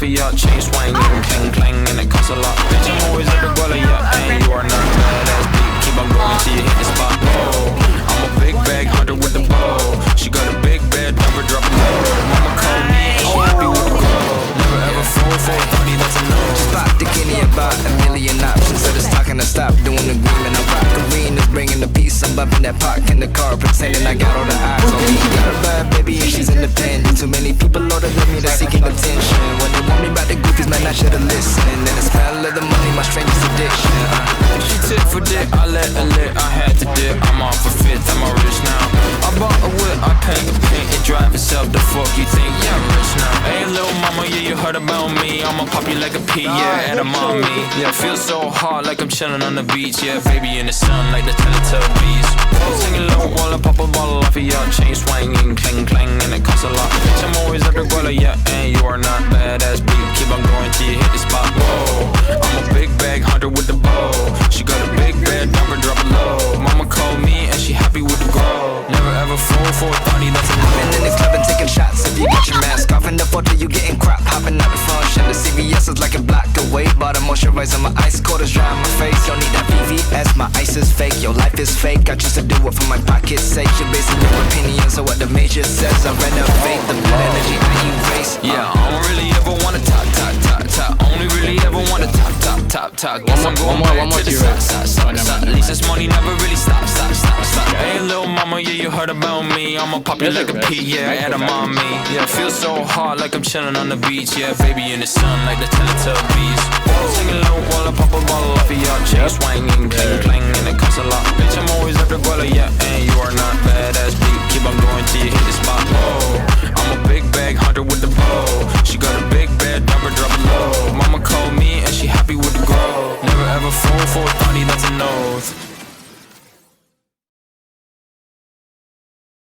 of your chain swinging, clang clang, and it costs a lot. Bitch, I'm always at the guala, yeah, and you are not badass beat. Keep on going till you hit the spot. Whoa, I'm a big bag hunter with the bow. She got a big bed, never drop a low. Mama called me, she happy with the glow. Never ever fall for a party, that's a no. Spot the guinea about a million options. So just talking to stop doing the green. And I rock arenas, bringing the peace. I'm bumping that park in the car, pretending I got all the eyes on me. Got a bad baby and she's independent. Too many people order with me, they're seeking attention. When they want me about the goofies, man, I should've listened. And the smell of the money, my strangest addiction. She tip for dick, I let her lit, I had to dip. I'm off a fifth, I'm all rich now. I bought a whip, I paint it drive itself. The fuck you think? Yeah, I'm rich now. Hey, little mama, yeah, you heard about me. I'ma pop you like a pea, yeah, and I'm on me. Yeah, feel so hot like I'm chilling on the beach. Yeah, baby in the sun like the Teletubbies. Singing low while I pop a bottle off of your chain swinging, clang clang, and it costs a lot. Bitch, I'm always at the guala, yeah, and you are not badass beat. Keep on going till you hit the spot. Whoa, I'm a big bag hunter with the bow. She got a big bed, never drop a low. Mama called me and she happy with the grow. Never ever fall for a party, that's a no. Been in the club and taking shots. If you got your mask off in the photo, you getting crap. Hopping out the function. The CVS is like a block away. Bought a moisturizer, my ice quarters dry on my face. Don't need that VVS, my ice is fake. Your life is fake. I choose to do it for my pocket's sake. You're basing your opinions on what the major says. I renovate the bad energy I erase. Yeah, I don't really ever wanna top. Only really ever wanna top. Guess I'm going back to the side. At least this money never really stop. Hey, little mama, yeah, you heard about me. I'ma pop you like a pea, yeah, and I'm on me. Yeah, feel so hot like I'm chilling on the beach. Yeah, baby in the sun like the Teletubbies. Singing low while I pop a bottle off of your chain swinging, clang clang, and it costs a lot. Bitch, I'm always at the guala, yeah, and you are not badass beat. Keep on going till you hit the spot. Whoa, I'm a big bag hunter with the bow. She got a big bed, never drop a low. Mama called me and she happy with the grow. Never ever fall for a party, that's a no.